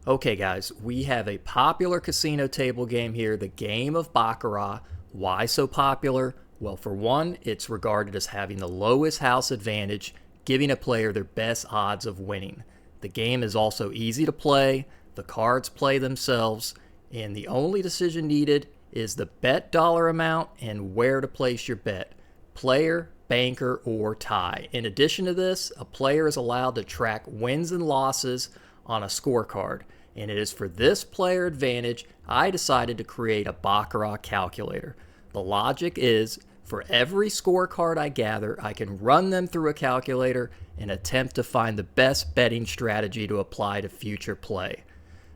Okay guys, we have a popular casino table game here, the game of Baccarat. Why so popular? Well, for one, it's regarded as having the lowest house advantage, giving a player their best odds of winning. The game is also easy to play, the cards play themselves, and the only decision needed is the bet dollar amount and where to place your bet. Player, banker, or tie. In addition to this, a player is allowed to track wins and losses on a scorecard, and it is for this player advantage I decided to create a Baccarat calculator. The logic is, for every scorecard I gather, I can run them through a calculator and attempt to find the best betting strategy to apply to future play.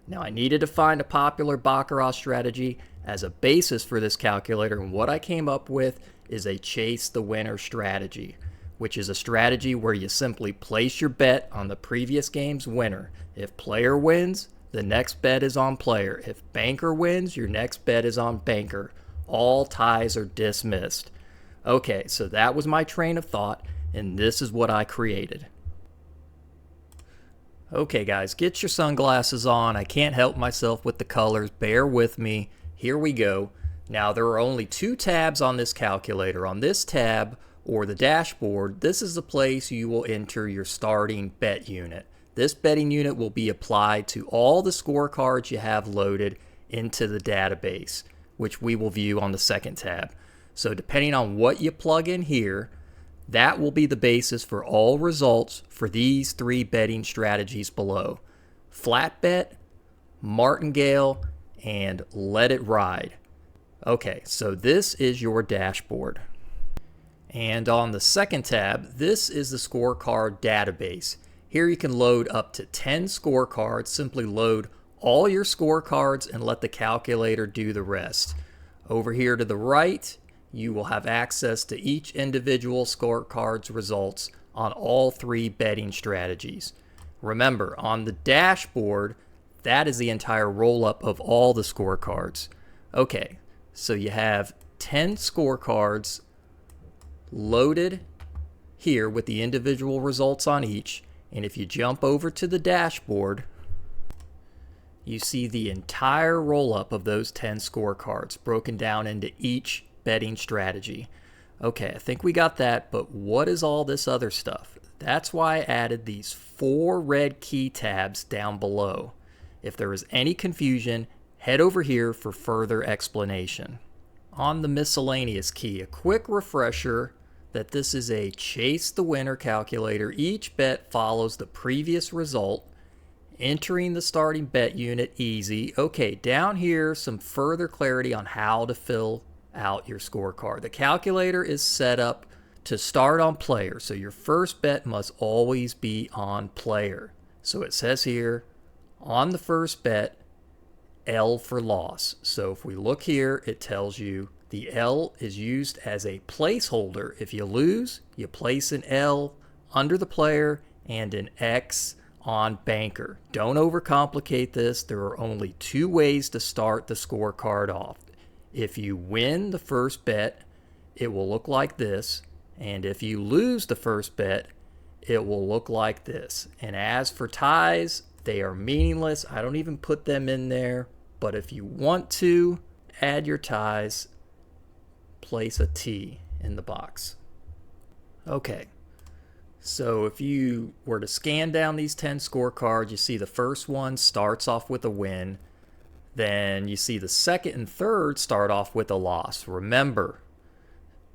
Now, I needed to find a popular Baccarat strategy as a basis for this calculator, and what I came up with is a chase the winner strategy, which is a strategy where you simply place your bet on the previous game's winner. If player wins, the next bet is on player. If banker wins, your next bet is on banker. All ties are dismissed. Okay, so that was my train of thought, and this is what I created. Okay guys, get your sunglasses on. I can't help myself with the colors. Bear with me. Here we go. Now, there are only two tabs on this calculator. On this tab, or the dashboard, this is the place you will enter your starting bet unit. This betting unit will be applied to all the scorecards you have loaded into the database, which we will view on the second tab. So depending on what you plug in here, that will be the basis for all results for these three betting strategies below: flat bet, martingale, and let it ride. Okay, so this is your dashboard. And on the second tab, this is the scorecard database. Here you can load up to 10 scorecards. Simply load all your scorecards and let the calculator do the rest. Over here to the right, you will have access to each individual scorecard's results on all three betting strategies. Remember, on the dashboard, that is the entire roll-up of all the scorecards. Okay, so you have 10 scorecards loaded here with the individual results on each, and if you jump over to the dashboard, you see the entire roll-up of those 10 scorecards broken down into each betting strategy. Okay, I think we got that, but what is all this other stuff? That's why I added these 4 red key tabs down below. If there is any confusion, head over here for further explanation. On the miscellaneous key, a quick refresher that this is a chase the winner calculator. Each bet follows the previous result. Entering the starting bet unit, easy. Okay, down here, some further clarity on how to fill out your scorecard. The calculator is set up to start on player, so your first bet must always be on player. So it says here, on the first bet, L for loss. So if we look here, it tells you the L is used as a placeholder. If you lose, you place an L under the player and an X on banker. Don't overcomplicate this. There are only 2 ways to start the scorecard off. If you win the first bet, it will look like this. And if you lose the first bet, it will look like this. And as for ties, they are meaningless. I don't even put them in there. But if you want to add your ties, place a T in the box. Okay, so if you were to scan down these 10 scorecards, you see the first one starts off with a win. Then you see the second and third start off with a loss. Remember,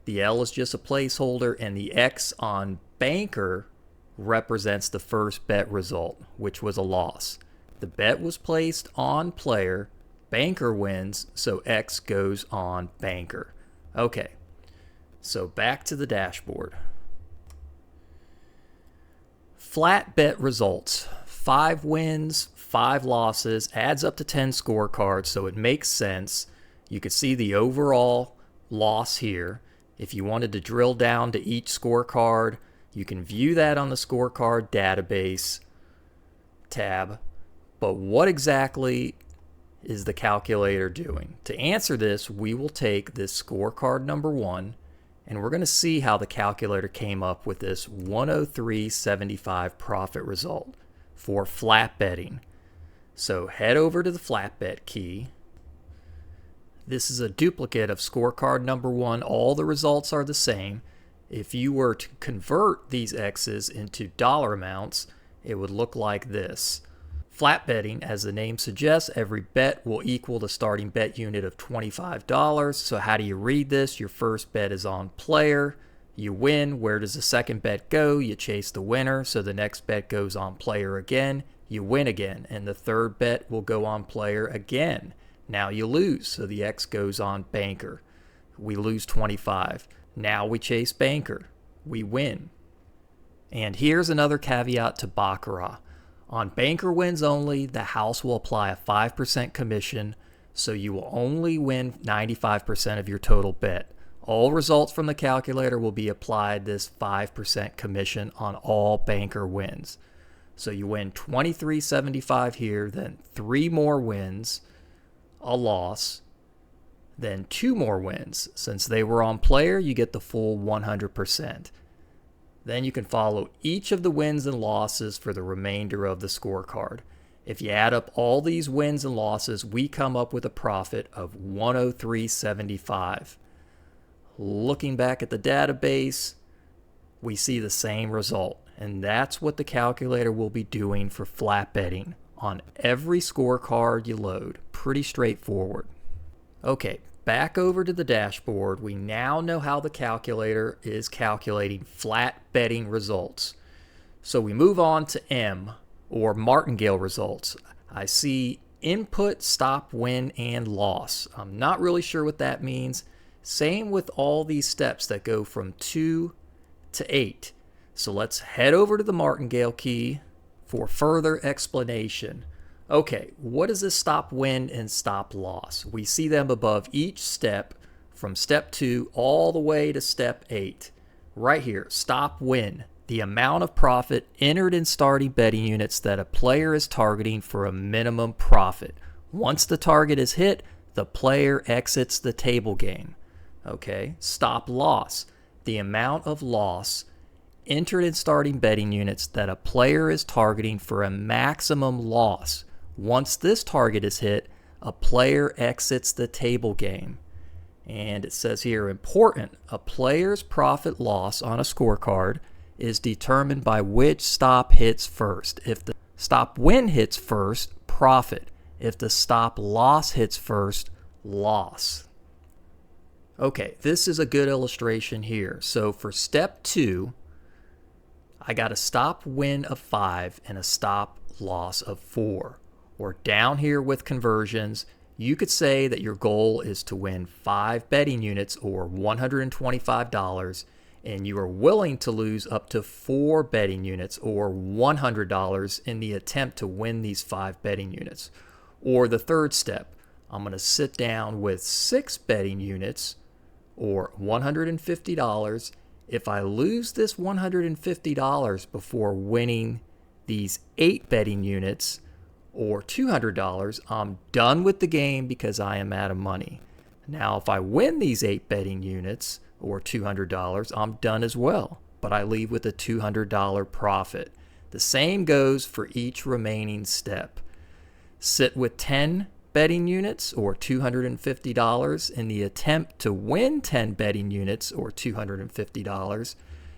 the L is just a placeholder, and the X on banker represents the first bet result, which was a loss. The bet was placed on player, banker wins, so X goes on banker. Okay, so back to the dashboard. Flat bet results. 5 wins, 5 losses, adds up to 10 scorecards, so it makes sense. You can see the overall loss here. If you wanted to drill down to each scorecard, you can view that on the scorecard database tab. But what exactly is the calculator doing? To answer this, we will take this scorecard number 1, and we're going to see how the calculator came up with this 103.75 profit result for flat betting. So head over to the flat bet key. This is a duplicate of scorecard number 1. All the results are the same. If you were to convert these X's into dollar amounts, it would look like this. Flat betting, as the name suggests, every bet will equal the starting bet unit of $25. So how do you read this? Your first bet is on player. You win. Where does the second bet go? You chase the winner. So the next bet goes on player again. You win again. And the third bet will go on player again. Now you lose. So the X goes on banker. We lose 25. Now we chase banker. We win. And here's another caveat to Baccarat. On banker wins only, the house will apply a 5% commission, so you will only win 95% of your total bet. All results from the calculator will be applied this 5% commission on all banker wins. So you win $23.75 here, then 3 more wins, a loss, then 2 more wins. Since they were on player, you get the full 100%. Then you can follow each of the wins and losses for the remainder of the scorecard. If you add up all these wins and losses, we come up with a profit of $103.75. Looking back at the database, we see the same result, and that's what the calculator will be doing for flat betting on every scorecard you load. Pretty straightforward. Okay, back over to the dashboard. We now know how the calculator is calculating flat betting results. So we move on to M, or martingale results. I see input, stop, win, and loss. I'm not really sure what that means. Same with all these steps that go from 2 to 8. So let's head over to the martingale key for further explanation. Okay, what is this stop win and stop loss? We see them above each step from step 2 all the way to step 8. Right here, stop win, the amount of profit entered in starting betting units that a player is targeting for a minimum profit. Once the target is hit, the player exits the table game. Okay, stop loss, the amount of loss entered in starting betting units that a player is targeting for a maximum loss. Once this target is hit, a player exits the table game. And it says here, important, a player's profit loss on a scorecard is determined by which stop hits first. If the stop win hits first, profit. If the stop loss hits first, loss. Okay, this is a good illustration here. So for step 2, I got a stop win of 5 and a stop loss of 4. Or down here with conversions, you could say that your goal is to win 5 betting units or $125, and you are willing to lose up to 4 betting units or $100 in the attempt to win these 5 betting units. Or the third step, I'm going to sit down with 6 betting units or $150. If I lose this $150 before winning these 8 betting units or $200, I'm done with the game because I am out of money. Now, if I win these 8 betting units or $200, I'm done as well, but I leave with a $200 profit. The same goes for each remaining step. Sit with 10 betting units or $250 in the attempt to win 10 betting units or $250.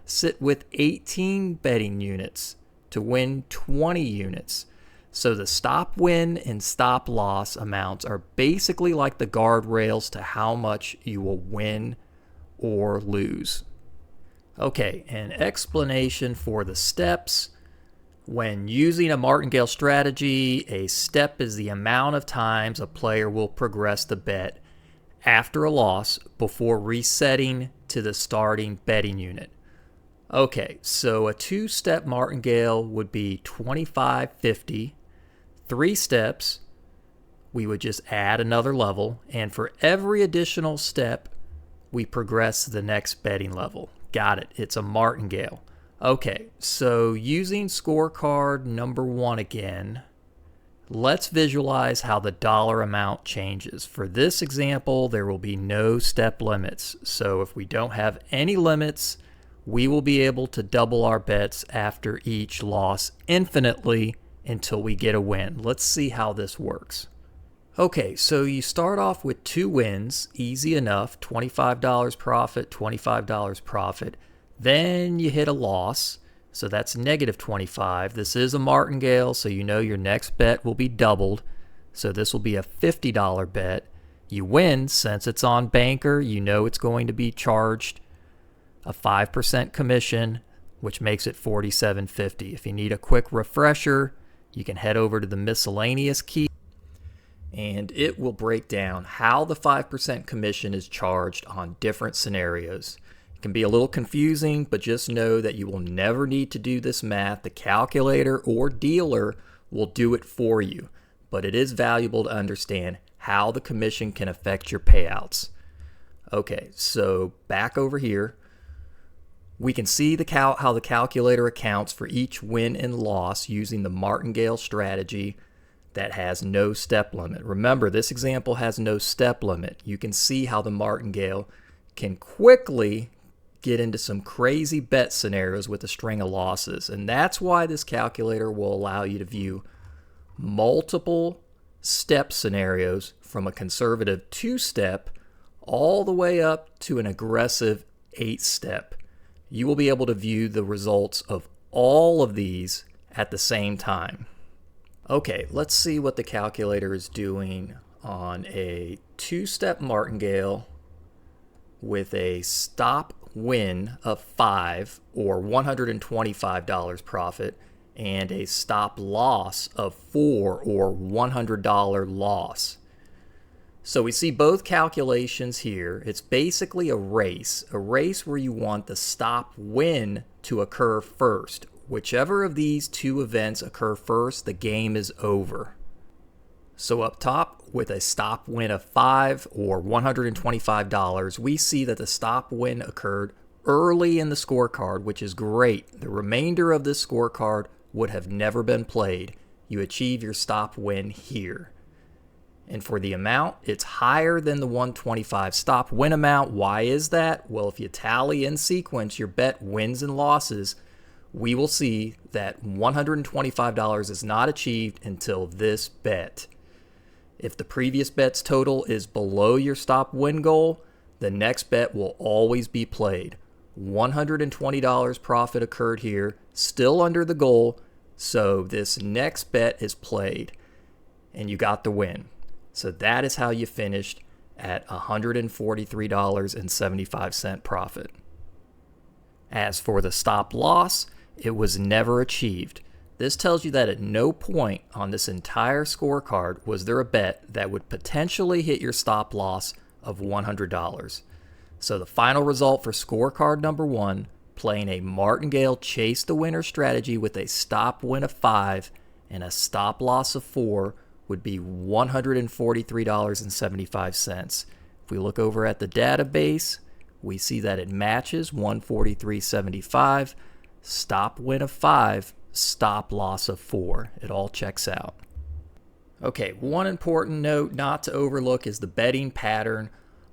Sit with 18 betting units to win 20 units. So the stop win and stop loss amounts are basically like the guardrails to how much you will win or lose. Okay, an explanation for the steps. When using a martingale strategy, a step is the amount of times a player will progress the bet after a loss before resetting to the starting betting unit. Okay, so a 2-step martingale would be 25.50. 3 steps, we would just add another level, and for every additional step, we progress to the next betting level. Got it, it's a martingale. Okay, so using scorecard number 1 again, let's visualize how the dollar amount changes. For this example, there will be no step limits. So if we don't have any limits, we will be able to double our bets after each loss infinitely until we get a win. Let's see how this works. Okay, so you start off with 2 wins, easy enough, $25 profit, $25 profit. Then you hit a loss, so that's negative 25. This is a martingale, so you know your next bet will be doubled. So this will be a $50 bet. You win, since it's on banker, you know it's going to be charged a 5% commission, which makes it $47.50. If you need a quick refresher, you can head over to the miscellaneous key, and it will break down how the 5% commission is charged on different scenarios. It can be a little confusing, but just know that you will never need to do this math. The calculator or dealer will do it for you, but it is valuable to understand how the commission can affect your payouts. Okay, so back over here, we can see how the calculator accounts for each win and loss using the martingale strategy that has no step limit. Remember, this example has no step limit. You can see how the martingale can quickly get into some crazy bet scenarios with a string of losses. And that's why this calculator will allow you to view multiple step scenarios from a conservative 2-step all the way up to an aggressive 8-step. You will be able to view the results of all of these at the same time. Okay, let's see what the calculator is doing on a 2-step martingale with a stop win of 5 or $125 profit and a stop loss of 4 or $100 loss. So we see both calculations here. It's basically a race where you want the stop win to occur first. Whichever of these 2 events occur first, the game is over. So up top, with a stop win of 5 or $125, we see that the stop win occurred early in the scorecard, which is great. The remainder of this scorecard would have never been played. You achieve your stop win here. And for the amount, it's higher than the 125 stop win amount. Why is that? Well, if you tally in sequence your bet wins and losses, we will see that $125 is not achieved until this bet. If the previous bet's total is below your stop win goal, the next bet will always be played. $120 profit occurred here, still under the goal, so this next bet is played, and you got the win. So that is how you finished at $143.75 profit. As for the stop loss, it was never achieved. This tells you that at no point on this entire scorecard was there a bet that would potentially hit your stop loss of $100. So the final result for scorecard number 1, playing a martingale chase the winner strategy with a stop win of 5 and a stop loss of 4, would be $143.75. If we look over at the database, we see that it matches $143.75, stop win of 5, stop loss of 4. It all checks out. Okay, one important note not to overlook is the betting pattern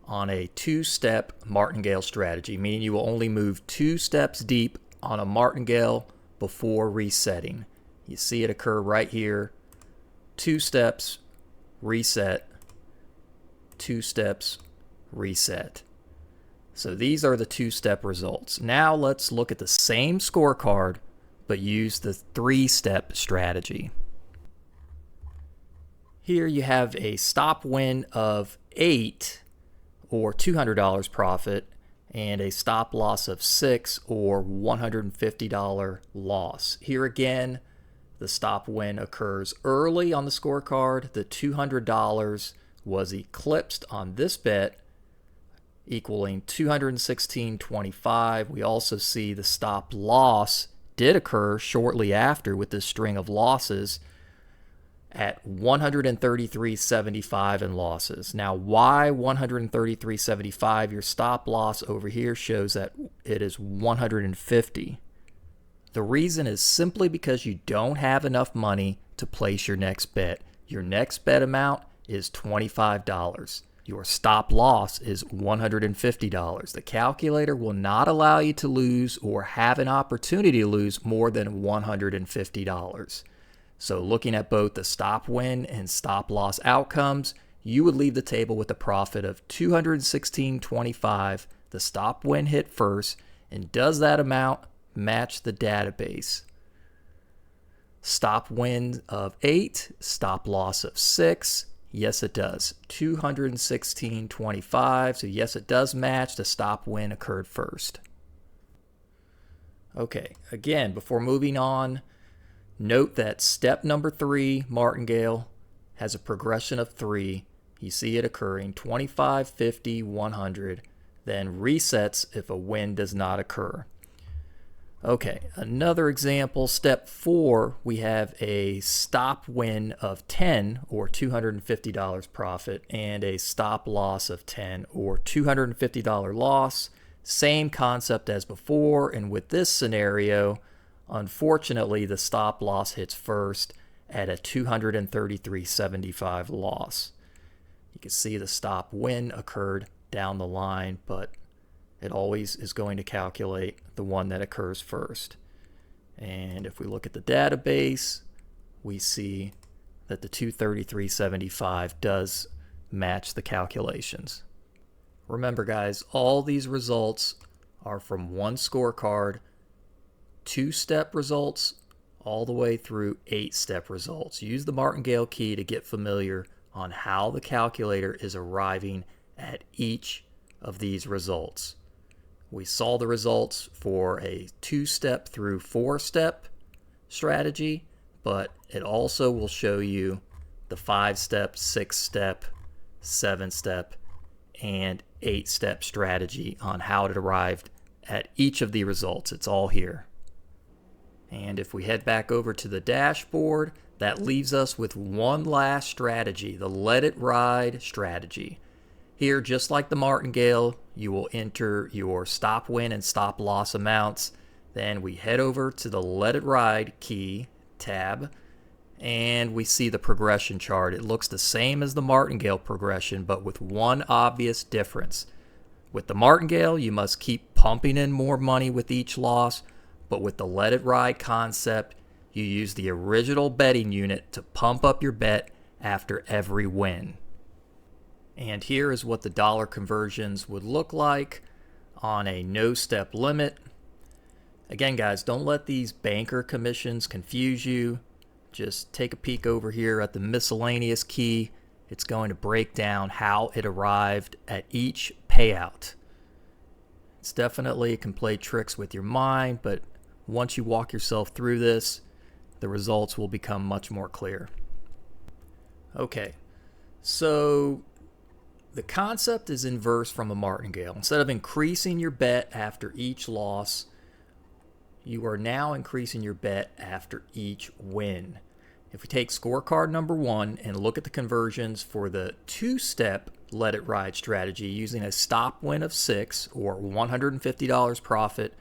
on a 2-step martingale strategy, meaning you will only move 2 steps deep on a martingale before resetting. You see it occur right here. 2 steps, reset, 2 steps, reset. So these are the 2-step results. Now let's look at the same scorecard, but use the 3-step strategy. Here you have a stop win of 8 or $200 profit and a stop loss of 6 or $150 loss. Here again, the stop win occurs early on the scorecard. The $200 was eclipsed on this bet, equaling $216.25. We also see the stop loss did occur shortly after with this string of losses at $133.75 in losses. Now, why $133.75? Your stop loss over here shows that it is $150. The reason is simply because you don't have enough money to place your next bet. Your next bet amount is $25. Your stop loss is $150. The calculator will not allow you to lose or have an opportunity to lose more than $150. So looking at both the stop win and stop loss outcomes, you would leave the table with a profit of $216.25. The stop win hit first, and does that amount match the database? Stop win of 8, stop loss of 6. Yes, it does. $216.25. So yes, it does match. The stop win occurred first. Okay, again, before moving on, note that step number 3, martingale, has a progression of 3. You see it occurring 25, 50, 100, then resets if a win does not occur. Okay, another example, step 4, we have a stop win of 10 or $250 profit and a stop loss of 10 or $250 loss. Same concept as before, and with this scenario, unfortunately, the stop loss hits first at a $233.75 loss. You can see the stop win occurred down the line, but it always is going to calculate the one that occurs first. And if we look at the database, we see that the $233.75 does match the calculations. Remember guys, all these results are from one scorecard, 2-step results, all the way through 8-step results. Use the martingale key to get familiar on how the calculator is arriving at each of these results. We saw the results for a 2-step through 4-step strategy, but it also will show you the 5-step, 6-step, 7-step, and 8-step strategy on how it arrived at each of the results. It's all here. And if we head back over to the dashboard, that leaves us with one last strategy, the let it ride strategy. Here, just like the martingale, you will enter your stop win and stop loss amounts. Then we head over to the let it ride key tab, and we see the progression chart. It looks the same as the martingale progression, but with one obvious difference. With the martingale, you must keep pumping in more money with each loss, but with the let it ride concept, you use the original betting unit to pump up your bet after every win. And here is what the dollar conversions would look like on a no-step limit. Again, guys, don't let these banker commissions confuse you. Just take a peek over here at the miscellaneous key. It's going to break down how it arrived at each payout. It's definitely, it can play tricks with your mind, but once you walk yourself through this, the results will become much more clear. Okay, so the concept is inverse from a martingale. Instead of increasing your bet after each loss, you are now increasing your bet after each win. If we take scorecard number 1 and look at the conversions for the 2-step let it ride strategy using a stop win of 6 or $150 profit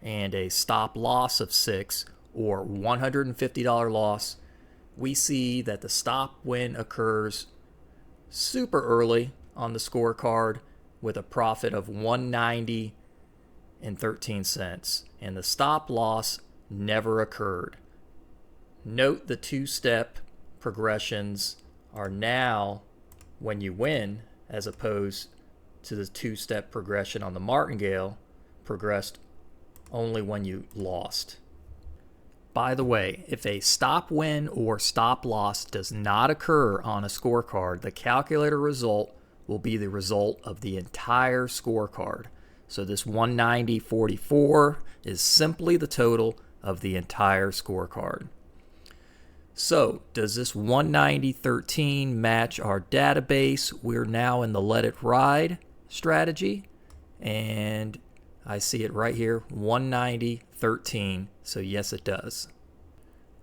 and a stop loss of 6 or $150 loss, we see that the stop win occurs super early on the scorecard with a profit of $190.13, and the stop loss never occurred. Note the 2-step progressions are now when you win, as opposed to the 2-step progression on the martingale progressed only when you lost. By the way, if a stop win or stop loss does not occur on a scorecard, the calculator result will be the result of the entire scorecard. So this 190.44 is simply the total of the entire scorecard. So does this 190.13 match our database? We're now in the let it ride strategy, and I see it right here, 190.13, so yes it does.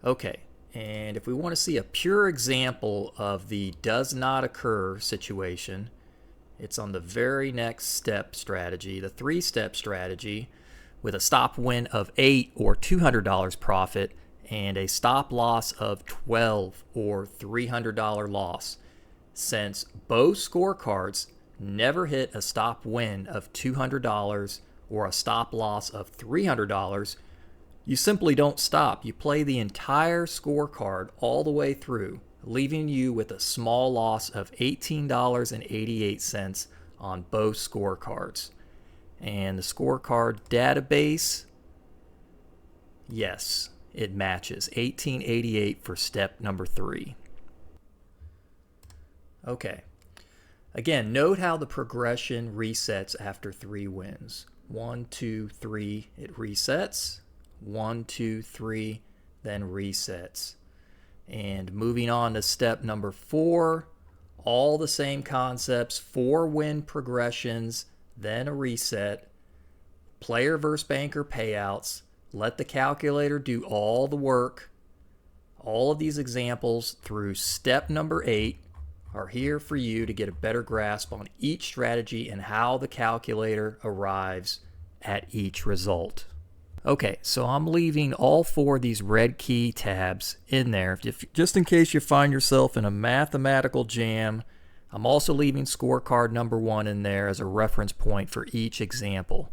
Okay, and if we want to see a pure example of the does not occur situation, it's on the very next step strategy, the 3-step strategy, with a stop win of 8 or $200 profit and a stop loss of 12 or $300 loss. Since both scorecards never hit a stop win of $200 or a stop loss of $300, You simply don't stop. You play the entire scorecard all the way through, leaving you with a small loss of $18.88 on both scorecards. And the scorecard database, yes, it matches. $18.88 for step number 3. Okay. Again, note how the progression resets after 3 wins. 1, 2, 3, it resets. 1, 2, 3, then resets. And moving on to step number 4, all the same concepts, 4 win progressions, then a reset. Player versus banker payouts. Let the calculator do all the work. All of these examples through step number 8 are here for you to get a better grasp on each strategy and how the calculator arrives at each result. Okay, so I'm leaving all 4 of these red key tabs in there just in case you find yourself in a mathematical jam. I'm also leaving scorecard number 1 in there as a reference point for each example.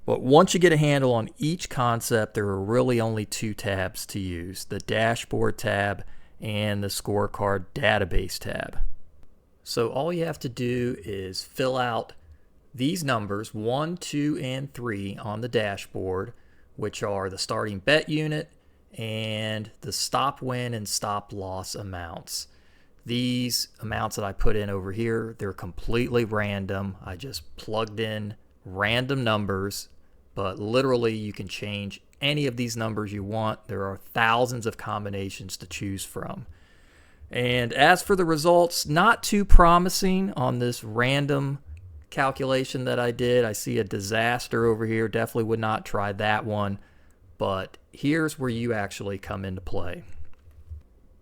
But once you get a handle on each concept, there are really only 2 tabs to use, the dashboard tab and the scorecard database tab. So all you have to do is fill out these numbers 1, 2, and 3 on the dashboard, which are the starting bet unit and the stop win and stop loss amounts. These amounts that I put in over here, they're completely random. I just plugged in random numbers, but literally you can change any of these numbers you want. There are thousands of combinations to choose from. And as for the results, not too promising on this random calculation that I did. I see a disaster over here. Definitely would not try that one. But here's where you actually come into play.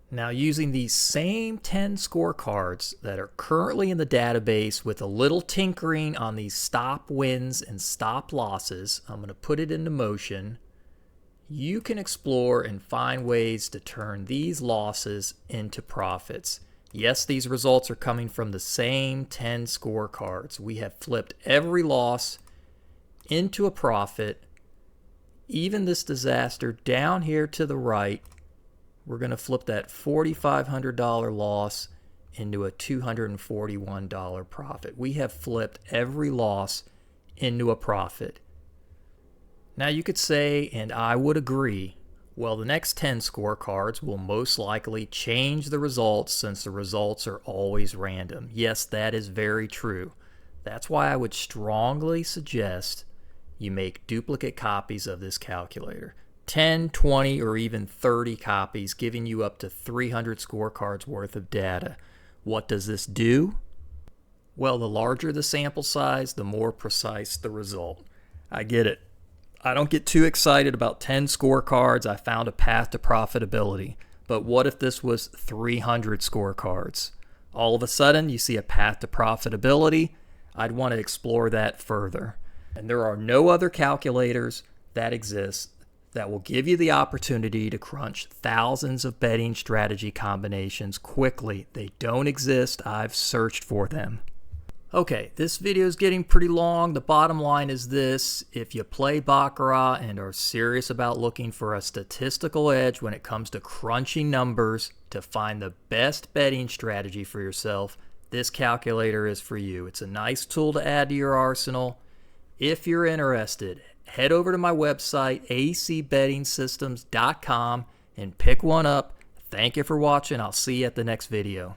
Now, using these same 10 scorecards that are currently in the database with a little tinkering on these stop wins and stop losses, I'm going to put it into motion. You can explore and find ways to turn these losses into profits. Yes, these results are coming from the same 10 scorecards. We have flipped every loss into a profit. Even this disaster down here to the right, we're going to flip that $4,500 loss into a $241 profit. We have flipped every loss into a profit. Now you could say, and I would agree, well, the next 10 scorecards will most likely change the results since the results are always random. Yes, that is very true. That's why I would strongly suggest you make duplicate copies of this calculator. 10, 20, or even 30 copies, giving you up to 300 scorecards worth of data. What does this do? Well, the larger the sample size, the more precise the result. I get it. I don't get too excited about 10 scorecards. I found a path to profitability. But what if this was 300 scorecards? All of a sudden, you see a path to profitability. I'd want to explore that further. And there are no other calculators that exist that will give you the opportunity to crunch thousands of betting strategy combinations quickly. They don't exist. I've searched for them. Okay, this video is getting pretty long. The bottom line is this: if you play Baccarat and are serious about looking for a statistical edge when it comes to crunching numbers to find the best betting strategy for yourself, this calculator is for you. It's a nice tool to add to your arsenal. If you're interested, head over to my website, acbettingsystems.com, and pick one up. Thank you for watching. I'll see you at the next video.